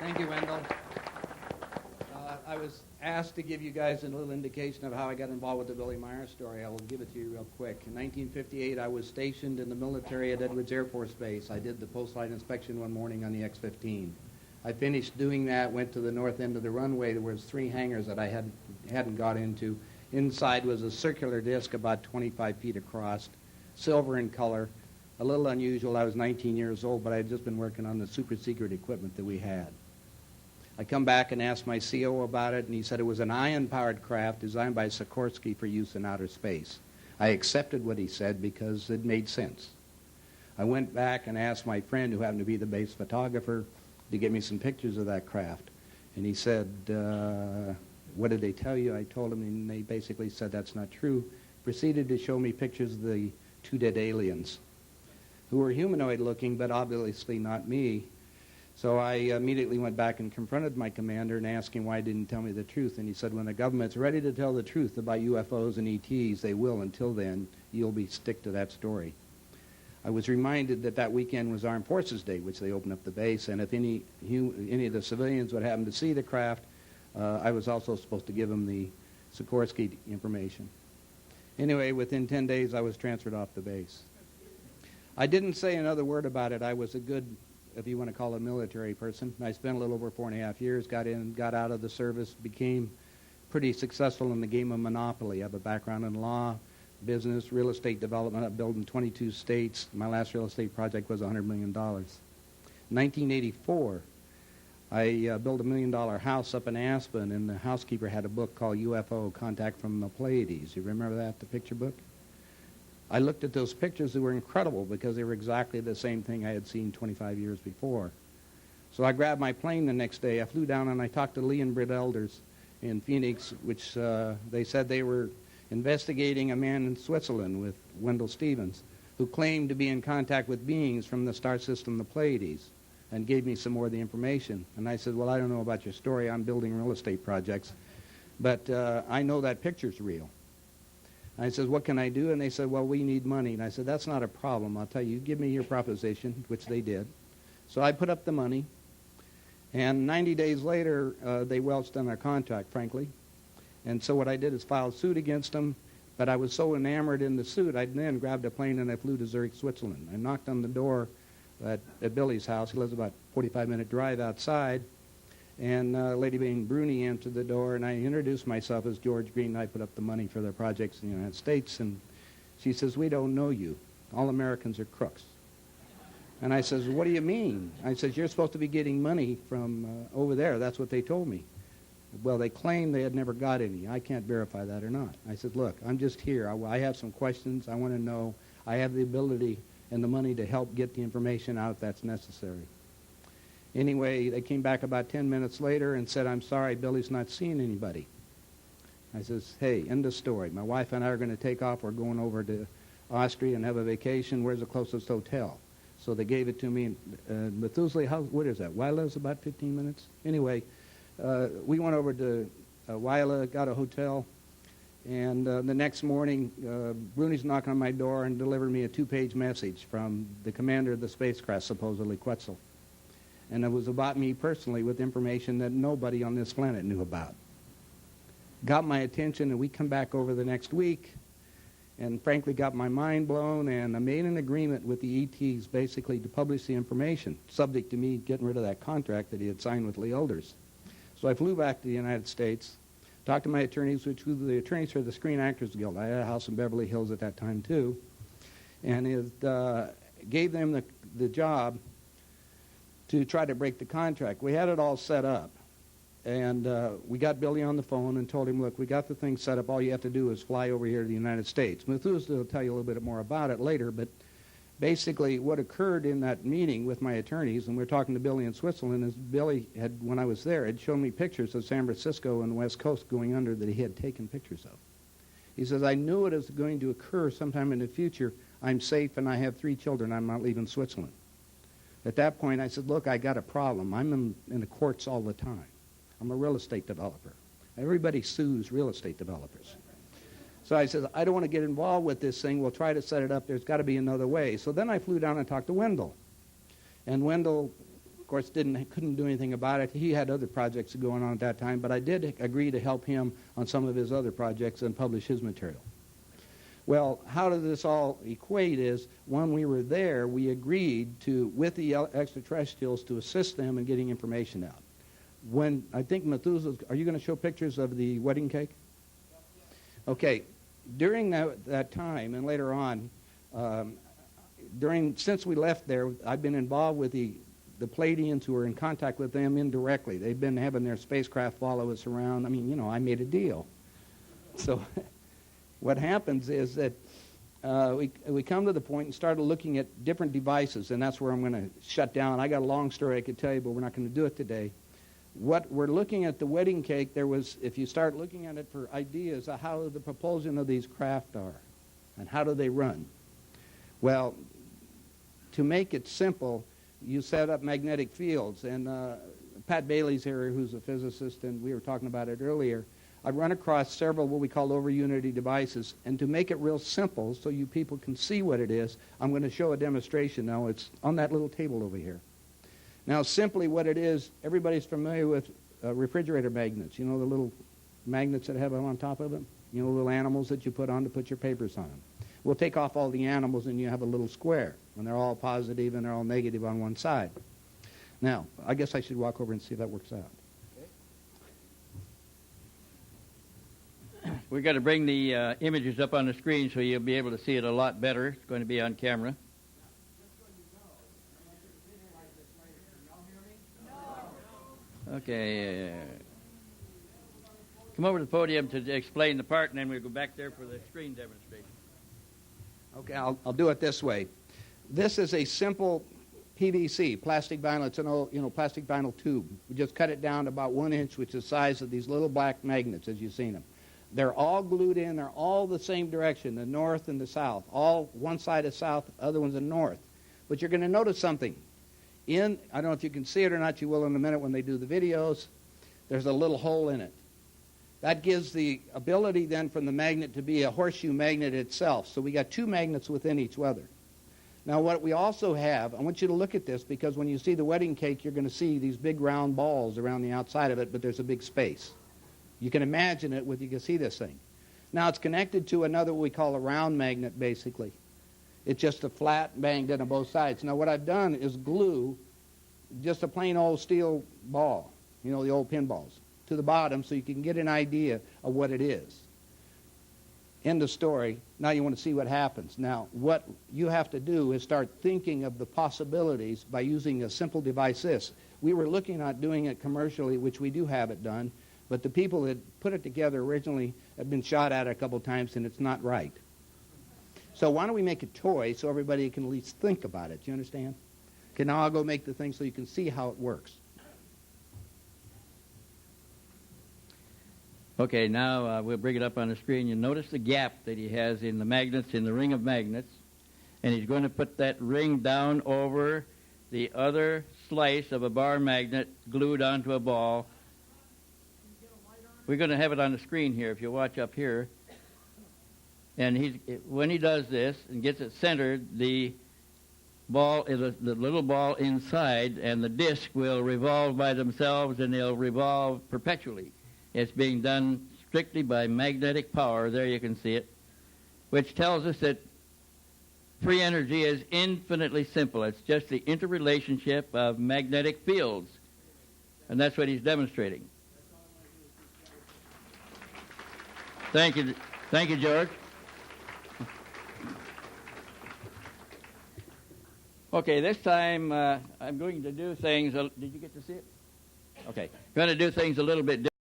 Thank you, Wendell. I was asked to give you guys a little indication of how I got involved with the Billy Meier story. I will give it to you real quick. In 1958, I was stationed in the military at Edwards Air Force Base. I did the post-flight inspection one morning on the X-15. I finished doing that, went to the north end of the runway. There was 3 hangars that I hadn't got into. Inside was a circular disc about 25 feet across, silver in color. A little unusual. I was 19 years old, but I had just been working on the super secret equipment that we had. I come back and asked my CO about it, and he said it was an ion-powered craft designed by Sikorsky for use in outer space. I accepted what he said because it made sense. I went back and asked my friend, who happened to be the base photographer, to get me some pictures of that craft. And he said, what did they tell you? I told him, and they basically said that's not true. Proceeded to show me pictures of the 2 dead aliens, who were humanoid-looking, but obviously not me. So I immediately went back and confronted my commander and asked him why he didn't tell me the truth. And he said, when the government's ready to tell the truth about UFOs and ETs, they will. Until then, you'll stick to that story. I was reminded that that weekend was Armed Forces Day, which they opened up the base, and if any of the civilians would happen to see the craft, I was also supposed to give them the Sikorsky information. Anyway, within 10 days, I was transferred off the base. I didn't say another word about it. I was a good, if you want to call it, a military person. I spent a little over 4.5 years, got in, got out of the service, became pretty successful in the game of monopoly. I have a background in law, business, real estate development. I've built in 22 states. My last real estate project was $100 million. In 1984, I built a $1 million house up in Aspen, and the housekeeper had a book called UFO Contact from the Pleiades. You remember that, the picture book? I looked at those pictures. They were incredible because they were exactly the same thing I had seen 25 years before. So I grabbed my plane the next day. I flew down and I talked to Lee and Britt Elders in Phoenix, which they said they were investigating a man in Switzerland with Wendell Stevens who claimed to be in contact with beings from the star system, the Pleiades, and gave me some more of the information. And I said, well, I don't know about your story. I'm building real estate projects. But I know that picture's real. I said, what can I do? And they said, well, we need money. And I said, that's not a problem. I'll tell you, give me your proposition, which they did. So I put up the money. And 90 days later, they welched on their contract, frankly. And so what I did is file suit against them. But I was so enamored in the suit, I then grabbed a plane and I flew to Zurich, Switzerland. I knocked on the door at Billy's house. He lives about a 45-minute drive outside. And Lady Bain Bruni answered the door, and I introduced myself as George Green, and I put up the money for their projects in the United States. And she says, we don't know you. All Americans are crooks. And I says, what do you mean? I says, you're supposed to be getting money from over there. That's what they told me. Well, they claimed they had never got any. I can't verify that or not. I said, look, I'm just here. I have some questions. I want to know. I have the ability and the money to help get the information out if that's necessary. Anyway, they came back about 10 minutes later and said, I'm sorry, Billy's not seeing anybody. I says, hey, end of story. My wife and I are going to take off. We're going over to Austria and have a vacation. Where's the closest hotel? So they gave it to me. Methuselah, what is that? Weila's about 15 minutes? Anyway, we went over to Weila, got a hotel, and the next morning, Bruni's knocking on my door and delivered me a 2-page message from the commander of the spacecraft, supposedly Quetzal. And it was about me personally with information that nobody on this planet knew about. Got my attention, and we come back over the next week, and frankly got my mind blown, and I made an agreement with the ETs basically to publish the information, subject to me getting rid of that contract that he had signed with Lee Elders. So I flew back to the United States, talked to my attorneys, which were the attorneys for the Screen Actors Guild. I had a house in Beverly Hills at that time, too, and it gave them the job to try to break the contract. We had it all set up, and we got Billy on the phone and told him, look, we got the thing set up. All you have to do is fly over here to the United States. Methuselah will tell you a little bit more about it later, but basically what occurred in that meeting with my attorneys, and we're talking to Billy in Switzerland, is Billy had, when I was there, had shown me pictures of San Francisco and the West Coast going under that he had taken pictures of. He says, I knew it was going to occur sometime in the future. I'm safe, and I have 3 children. I'm not leaving Switzerland. At that point, I said, look, I got a problem. I'm in the courts all the time. I'm a real estate developer. Everybody sues real estate developers. So I said, I don't want to get involved with this thing. We'll try to set it up. There's got to be another way. So then I flew down and talked to Wendell. And Wendell, of course, couldn't do anything about it. He had other projects going on at that time, but I did agree to help him on some of his other projects and publish his material. Well, how does this all equate is, when we were there, we agreed to, with the extraterrestrials, to assist them in getting information out. When, I think Methuselah, are you going to show pictures of the wedding cake? Okay, during that time and later on, since we left there, I've been involved with the Pleiadians who are in contact with them indirectly. They've been having their spacecraft follow us around. I mean, you know, I made a deal. So what happens is that we come to the point and started looking at different devices, and that's where I'm going to shut down. I got a long story I could tell you, but we're not going to do it today. What we're looking at the wedding cake, there was, if you start looking at it for ideas of how the propulsion of these craft are and how do they run. Well, to make it simple, you set up magnetic fields, and Pat Bailey's here, who's a physicist, and we were talking about it earlier. I've run across several what we call over-unity devices, and to make it real simple so you people can see what it is, I'm going to show a demonstration now. It's on that little table over here. Now, simply what it is, everybody's familiar with refrigerator magnets. You know the little magnets that have them on top of them? You know, little animals that you put on to put your papers on them. We'll take off all the animals and you have a little square, and they're all positive and they're all negative on one side. Now, I guess I should walk over and see if that works out. We're going to bring the images up on the screen so you'll be able to see it a lot better. It's going to be on camera. Okay. Come over to the podium to explain the part, and then we'll go back there for the screen demonstration. Okay, I'll do it this way. This is a simple PVC, plastic vinyl. It's an old, plastic vinyl tube. We just cut it down to about 1 inch, which is the size of these little black magnets, as you've seen them. They're all glued in. They're all the same direction, the north and the south. All one side is south, other one's the north. But you're going to notice something. I don't know if you can see it or not. You will in a minute when they do the videos. There's a little hole in it. That gives the ability then from the magnet to be a horseshoe magnet itself. So we got 2 magnets within each other. Now what we also have, I want you to look at this, because when you see the wedding cake, you're going to see these big round balls around the outside of it, but there's a big space. You can imagine it you can see this thing. Now it's connected to another what we call a round magnet, basically. It's just a flat banged in on both sides. Now what I've done is glue just a plain old steel ball, the old pinballs, to the bottom so you can get an idea of what it is. End of story. Now you want to see what happens. Now what you have to do is start thinking of the possibilities by using a simple device this. We were looking at doing it commercially, which we do have it done, but the people that put it together originally have been shot at a couple times and it's not right. So why don't we make a toy so everybody can at least think about it? Do you understand? Okay, now I'll go make the thing so you can see how it works. Okay, now we'll bring it up on the screen. You notice the gap that he has in the magnets, in the ring of magnets. And he's going to put that ring down over the other slice of a bar magnet glued onto a ball. We're going to have it on the screen here if you watch up here. And when he does this and gets it centered, the ball is the little ball inside, and the disc will revolve by themselves, and they'll revolve perpetually. It's being done strictly by magnetic power. There you can see it, which tells us that free energy is infinitely simple. It's just the interrelationship of magnetic fields, and that's what he's demonstrating. Thank you, George. Okay, this time I'm going to do things. Did you get to see it? Okay, I'm going to do things a little bit different.